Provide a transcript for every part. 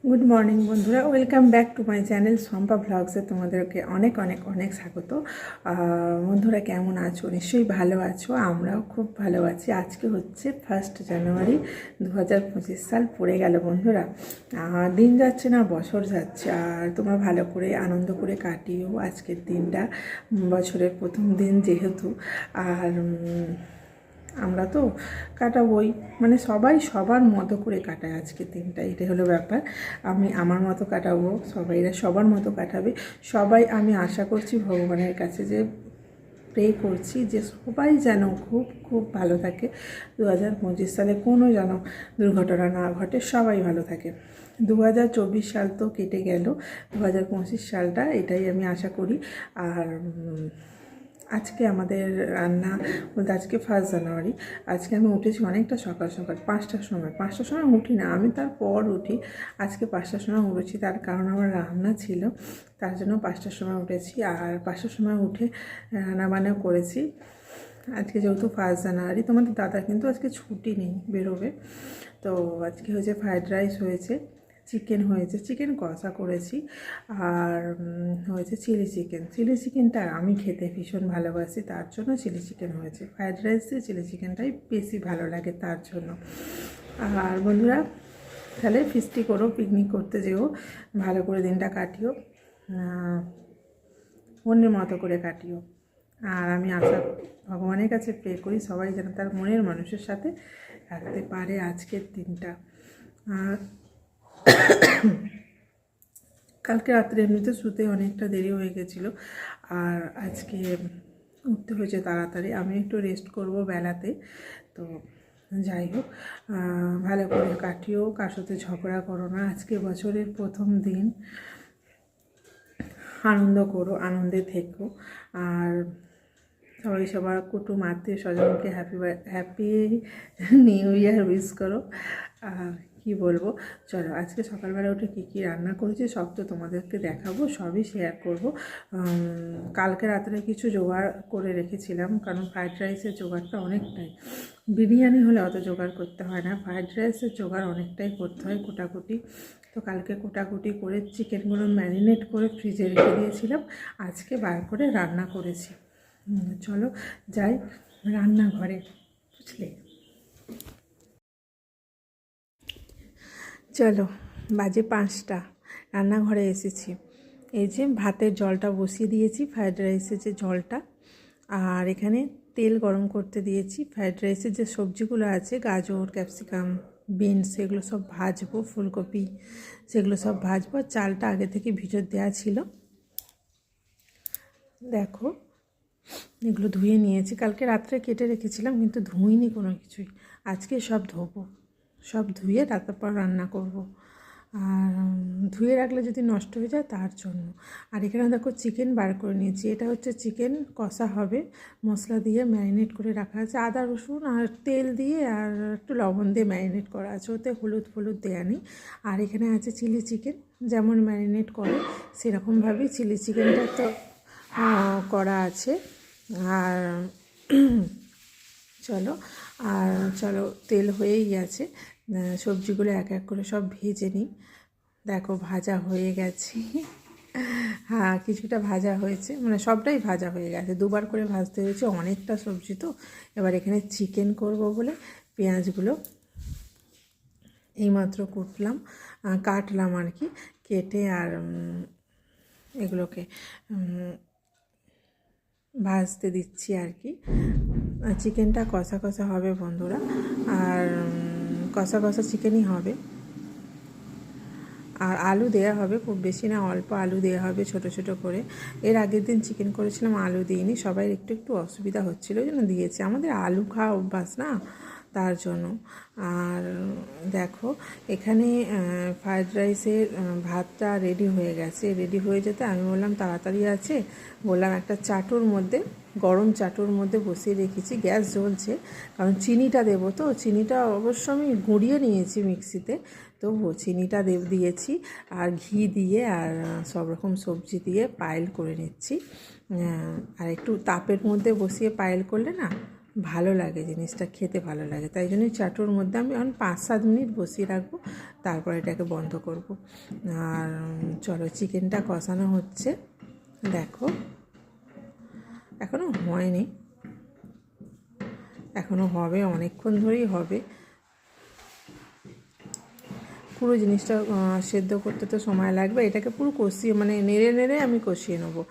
Good morning বন্ধুরা, welcome back to my channel Shampa ব্লগসে তোমাদেরকে অনেক অনেক অনেক স্বাগত। বন্ধুরা কেমন আছো? নিশ্চয়ই ভালো আছো, আমরাও খুব ভালো আছি। আজকে হচ্ছে 1 জানুয়ারি 2025 সাল পড়ে গেল বন্ধুরা। দিন যাচ্ছে না, বছর যাচ্ছে। আর তোমরা ভালো করে আনন্দ করে কাটিও আজকের দিনটা, বছরের প্রথম দিন যেহেতু। আর আমরা তো কাটাবোই, মানে সবাই সবার মতো করে কাটায় আজকের দিনটা, এটাই হলো ব্যাপার। আমি আমার মতো কাটাবো, সবাইরা সবার মতো কাটাবে। সবাই, আমি আশা করছি ভগবানের কাছে, যে প্রে করছি যে সবাই যেন খুব খুব ভালো থাকে। 2025 সালে কোনো যেন দুর্ঘটনা না ঘটে, সবাই ভালো থাকে। 2024 সাল তো কেটে গেল, 2025 সালটা, এটাই আমি আশা করি। আর আজকে আমাদের রান্না বলতে, আজকে 1 জানুয়ারি। আজকে আমি উঠেছি অনেকটা সকাল সকাল, 5টার সময়। 5টার সময় উঠি না, আমি তারপর উঠি। আজকে 5টার সময় উঠেছি, তার কারণ আমার রান্না ছিল, তার জন্য 5টার সময় উঠেছি। আর 5টার সময় উঠে রান্নাবান্না করেছি। আজকে যেহেতু 1 জানুয়ারি, তোমাদের দাদা কিন্তু আজকে ছুটি নেই, বেরোবে। তো আজকে হয়েছে ফ্রায়েড রাইস, হয়েছে চিকেন, হয়েছে চিকেন কষা করেছি, আর হয়েছে চিলি চিকেন। চিলি চিকেনটা আমি খেতে ভীষণ ভালোবাসি, তার জন্য চিলি চিকেন হয়েছে। ফ্রায়েড রাইস দিয়ে চিলি চিকেনটাই বেশি ভালো লাগে, তার জন্য। আর বন্ধুরা, তাহলে ফিস্টি করো, পিকনিক করতে যেও, ভালো করে দিনটা কাটিও, মনের মতো করে কাটিও। আর আমি ভগবানের কাছে প্রে করি সবাই যেন তার মনের মানুষের সাথে থাকতে পারে আজকের দিনটা। আর কালকে রাত্রে এমনিতে শুতে অনেকটা দেরি হয়ে গেছিলো, আর আজকে উঠতে হয়েছে তাড়াতাড়ি। আমি একটু রেস্ট করব বেলাতে। তো যাই হোক, ভালো করে কাটিও, কার সাথে ঝগড়া করো না। আজকে বছরের প্রথম দিন, আনন্দ করো, আনন্দে থেকো। আর সবাই সবার কুটুম আত্মীয় স্বজনকে হ্যাপি নিউ ইয়ার উইশ করো। কি বলবো, চলো আজকে সকালবেলা উঠে কী রান্না করেছি সব তো তোমাদেরকে দেখাবো, সবই শেয়ার করব। কালকে রাত্রে কিছু জোগাড় করে রেখেছিলাম, কারণ ফ্রায়েড রাইসের জোগাড়টা অনেকটাই। বিরিয়ানি হলে অত জোগাড় করতে হয় না, ফ্রায়েড রাইসের জোগাড় অনেকটাই করতে হয়, কোটাকুটি। তো কালকে কোটাকুটি করে চিকেনগুলো ম্যারিনেট করে ফ্রিজে রেখে দিয়েছিলাম, আজকে বার করে রান্না করেছি। চলো যাই রান্নাঘরে, বুঝলে। চলো, বাজে 5টা, রান্নাঘরে এসেছি। এই যে ভাতের জলটা বসিয়ে দিয়েছি, ফ্রায়েড রাইসের যে জলটা। আর এখানে তেল গরম করতে দিয়েছি। ফ্রায়েড রাইসের যে সবজিগুলো আছে, গাজর, ক্যাপসিকাম, বিনস, সেগুলো সব ভাজবো, ফুলকপি, সেগুলো সব ভাজবো। চালটা আগে থেকে ভিজে দেওয়া ছিল, দেখো এগুলো ধুয়ে নিয়েছি। কালকে রাত্রে কেটে রেখেছিলাম, কিন্তু ধুইনি কোনো কিছুই। আজকে সব ধোবো, সব ধুয়ে তারপর রান্না করব। আর ধুয়ে রাখলে যদি নষ্ট হয়ে যায়, তার জন্য। আর এখানে দেখো চিকেন বার করে নিয়েছি, এটা হচ্ছে চিকেন কষা হবে, মশলা দিয়ে ম্যারিনেট করে রাখা আছে, আদা রসুন আর তেল দিয়ে আর একটু লবণ দিয়ে ম্যারিনেট করা আছে, ওতে হলুদ ফলুদ দেওয়া নেই। আর এখানে আছে চিলি চিকেন, যেমন ম্যারিনেট করে সেরকমভাবেই চিলি চিকেনটা তো করা আছে। আর চলো তেল হয়েই গেছে, সবজিগুলো এক এক করে সব ভেজে নিই। দেখো ভাজা হয়ে গেছে, হ্যাঁ কিছুটা ভাজা হয়েছে, মানে সবটাই ভাজা হয়ে গেছে, দুবার করে ভাজতে হয়েছে, অনেকটা সবজি তো। এবার এখানে চিকেন করব বলে পেঁয়াজগুলো এইমাত্র কাটলাম আর কি, কেটে আর এগুলোকে ভাজতে দিচ্ছি আর কি। চিকেনটা কষা কষা হবে বন্ধুরা, আর কষা কষা চিকেনই হবে। আর আলু দেওয়া হবে, খুব বেশি না, অল্প আলু দেওয়া হবে ছোট ছোট করে। এর আগের দিন চিকেন করেছিলাম, আলু দিইনি, সবাই একটু একটু অসুবিধা হচ্ছিলো, ওই জন্য দিয়েছি। আমাদের আলু খাওয়া অভ্যাস না, তার জন্য। আর দেখো এখানে ফ্রায়েড রাইসের ভাতটা রেডি হয়ে গেছে। রেডি হয়ে যেতে আমি বললাম তাড়াতাড়ি আছে, বললাম একটা চাটুর মধ্যে, গরম চাটুর মধ্যে বসিয়ে রেখেছি, গ্যাস জ্বলছে, কারণ চিনিটা দেবো তো। চিনিটা অবশ্য আমি গুঁড়িয়ে নিয়েছি মিক্সিতে, তো চিনিটা দিয়েছি, আর ঘি দিয়ে আর সব রকম সবজি দিয়ে পায়েল করে নিচ্ছি। আর একটু তাপের মধ্যে বসিয়ে পায়েল করলে না ভালো লাগে, জিনিসটা খেতে ভালো লাগে। তাই জন্যই চাটুর মধ্যে আমি এখন 5-7 মিনিট বসিয়ে রাখবো, তারপর এটাকে বন্ধ করব। আর চলো চিকেনটা কষানো হচ্ছে, দেখো এখনও হয়নি, এখনও হবে, অনেকক্ষণ ধরেই হবে। পুরো জিনিসটা সেদ্ধ করতে তো সময় লাগবে। এটাকে পুরো কষিয়ে মানে নেড়ে নেড়ে আমি কষিয়ে নেবো,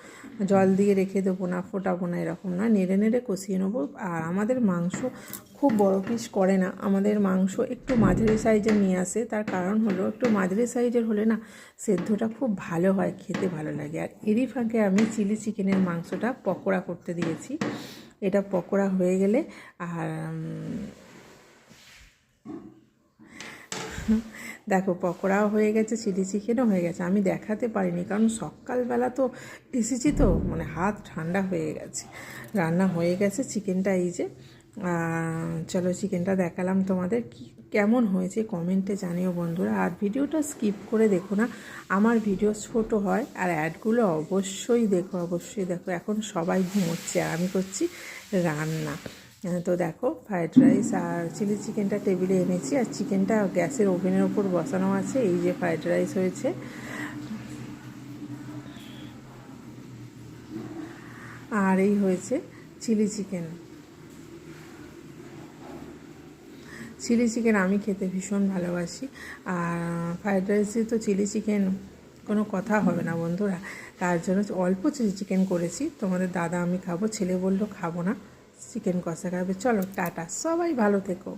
জল দিয়ে রেখে দেবো না, ফোটাবো না, এরকম না, নেড়ে নেড়ে কষিয়ে নেবো। আর আমাদের মাংস খুব বড় পিস করে না, আমাদের মাংস একটু মাঝারি সাইজের নিয়ে আসে। তার কারণ হলো একটু মাঝারি সাইজের হলে না সেদ্ধটা খুব ভালো হয়, খেতে ভালো লাগে। আর এরই ফাঁকে আমি চিলি চিকেনের মাংসটা পকোড়া করতে দিয়েছি। এটা পকোড়া হয়ে গেলে আর দেখো পকোড়াও হয়ে গেছে, চিলি চিকেনও হয়ে গেছে। আমি দেখাতে পারিনি কারণ সকালবেলা তো এসেছি, তো মানে হাত ঠান্ডা হয়ে গেছে। রান্না হয়ে গেছে, চিকেনটা এই যে। চলো চিকেনটা দেখালাম তোমাদের, কেমন হয়েছে কমেন্টে জানিও বন্ধুরা। আর ভিডিওটা স্কিপ করে দেখো না, আমার ভিডিও ছোট হয়। আর অ্যাডগুলো অবশ্যই দেখো, অবশ্যই দেখো। এখন সবাই ঘুমোচ্ছে আর আমি করছি রান্না। তো দেখো ফ্রাইড রাইস আর চিলি চিকেনটা টেবিলে এনেছি, আর চিকেনটা গ্যাসের ওভেনের ওপর বসানো আছে। এই যে ফ্রাইড রাইস হয়েছে, আর এই হয়েছে চিলি চিকেন। চিলি চিকেন আমি খেতে ভীষণ ভালোবাসি, আর ফ্রাইড রাইসে তো চিলি চিকেন কোনো কথা হবে না বন্ধুরা। তার জন্য অল্প চিলি চিকেন করেছি, তোমাদের দাদা আমি খাবো, ছেলে বললো খাবো না, চিকেন কষা খাবে। চলো টাটা, সবাই ভালো থেকো।